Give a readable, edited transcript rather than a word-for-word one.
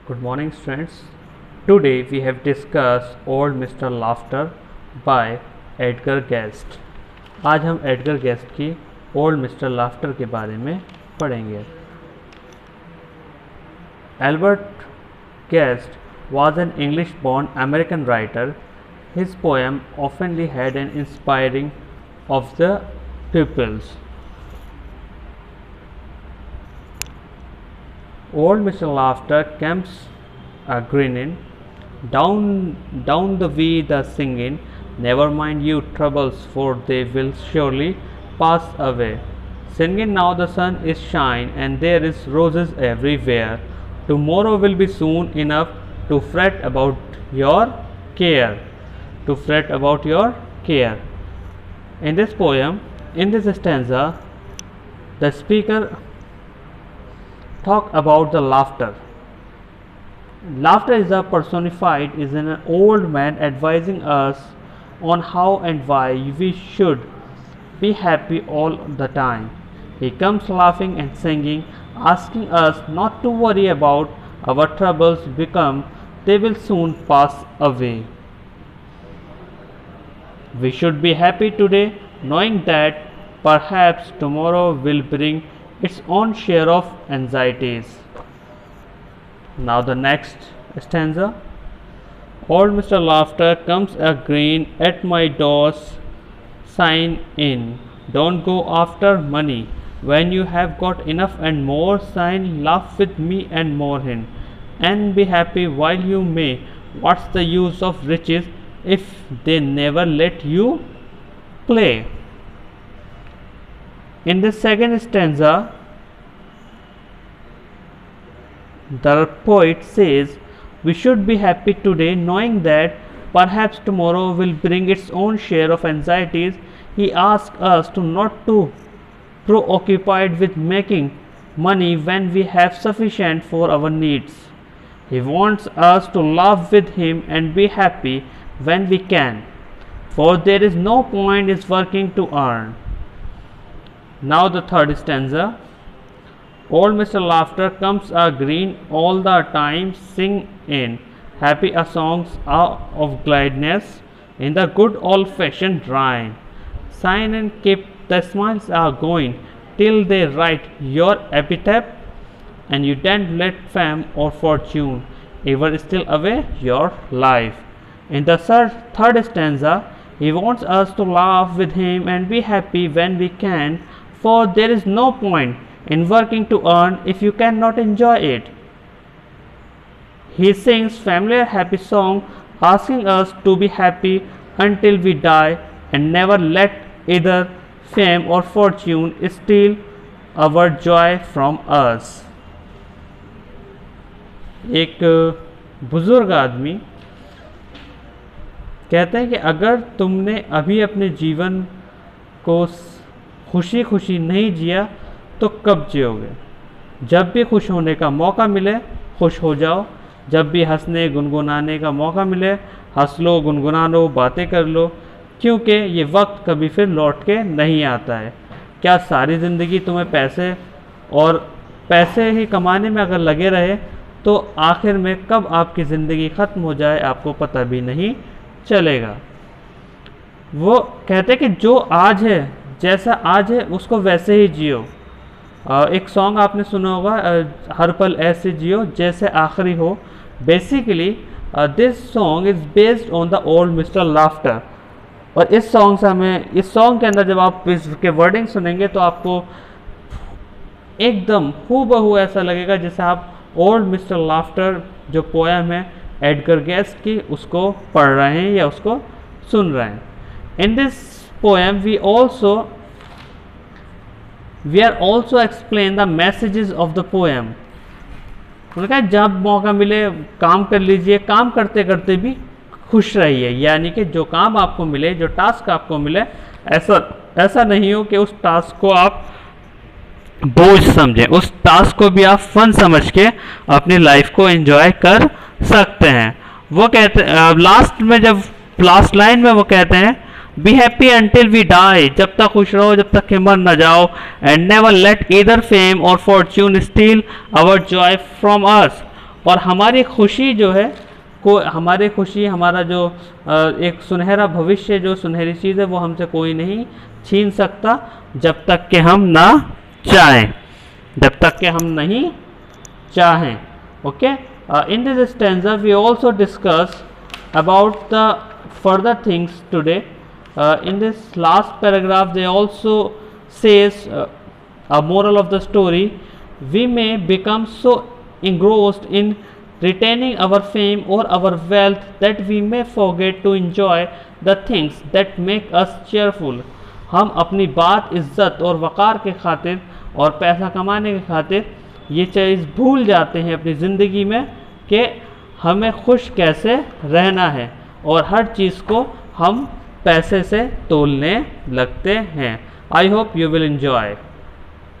Good morning, students. Today we have discussed Old Mr. Laughter by Edgar Guest. आज हम Edgar guest की old mister laughter के बारे में पढ़ेंगे. Albert Guest was an English-born American writer. His poem often had an inspiring of the pupils. Old Mr. Laughter comes a grinning, down the way the singing. Never mind you troubles, for they will surely pass away. Singing now the sun is shine, and there is roses everywhere. Tomorrow will be soon enough to fret about your care. To fret about your care. In this poem, in this stanza, the speaker talk about the laughter. Laughter is a personified is an old man advising us on how and why we should be happy all the time. He comes laughing and singing, asking us not to worry about our troubles become they will soon pass away. We should be happy today, knowing that perhaps tomorrow will bring its own share of anxieties. Now the next stanza. Old Mr. Laughter comes a grin at my doors, sign in. Don't go after money when you have got enough and more. Sign, laugh with me and more in, and be happy while you may. What's the use of riches if they never let you play? In the second stanza, the poet says, we should be happy today, knowing that perhaps tomorrow will bring its own share of anxieties. He asks us to not to preoccupied with making money when we have sufficient for our needs. He wants us to laugh with him and be happy when we can, for there is no point in working to earn. Now the third stanza. Old Mr. Laughter comes a green all the time, sing in happy a songs of gladness in the good old fashioned rhyme. Sign and keep the smiles are going till they write your epitaph, and you don't let fame or fortune ever steal away your life. In the third stanza, he wants us to laugh with him and be happy when we can, for there is no point in working to earn if you cannot enjoy it. He sings familiar happy song, asking us to be happy until we die, and never let either fame or fortune steal our joy from us. एक बुजुर्ग आदमी कहते हैं कि अगर तुमने अभी अपने जीवन को खुशी खुशी नहीं जिया तो कब जियोगे. जब भी खुश होने का मौका मिले खुश हो जाओ. जब भी हंसने गुनगुनाने का मौका मिले हंस लो, गुनगुना लो, बातें कर लो, क्योंकि ये वक्त कभी फिर लौट के नहीं आता है. क्या सारी ज़िंदगी तुम्हें पैसे ही कमाने में अगर लगे रहे तो आखिर में कब आपकी ज़िंदगी ख़त्म हो जाए आपको पता भी नहीं चलेगा. वो कहते हैं कि जो आज है, जैसा आज है उसको वैसे ही जियो. एक सॉन्ग आपने सुना होगा, हर पल ऐसे जियो जैसे आखिरी हो. Basically this song is based on the old mister laughter. और इस सॉन्ग के अंदर जब आप इसके वर्डिंग सुनेंगे तो आपको एकदम हूबहू ऐसा लगेगा जैसे आप ओल्ड मिस्टर लाफ्टर जो पोएम है एडगर गेस्ट की उसको पढ़ रहे हैं या उसको सुन रहे हैं. In this poem we are also explain the messages of the poem. उन्होंने कहा जब मौका मिले काम कर लीजिए, काम करते करते भी खुश रहिए. यानी कि जो काम आपको मिले, जो टास्क आपको मिले, ऐसा नहीं हो कि उस टास्क को आप बोझ समझें. उस टास्क को भी आप फन समझ के अपनी लाइफ को एंजॉय कर सकते हैं. वो कहते लास्ट लाइन में वो कहते हैं be happy until we die. जब तक खुश रहो जब तक कि मर न जाओ. And never let either fame or fortune steal our joy from us. और हमारी खुशी जो है हमारी खुशी, हमारा जो एक सुनहरा भविष्य, जो सुनहरी चीज़ है वो हमसे कोई नहीं छीन सकता जब तक कि हम ना चाहें, जब तक कि हम नहीं चाहें. Okay, in this stanza we also discuss about the further things today. In this last paragraph they also says a moral of the story: we may become so engrossed in retaining our fame or our wealth that we may forget to enjoy the things that make us cheerful. हम अपनी बात, इज्जत और वक़ार के खातिर और पैसा कमाने के खातिर ये चीज़ भूल जाते हैं अपनी ज़िंदगी में कि हमें खुश कैसे रहना है, और हर चीज़ को हम पैसे से तोलने लगते हैं. I hope you will enjoy.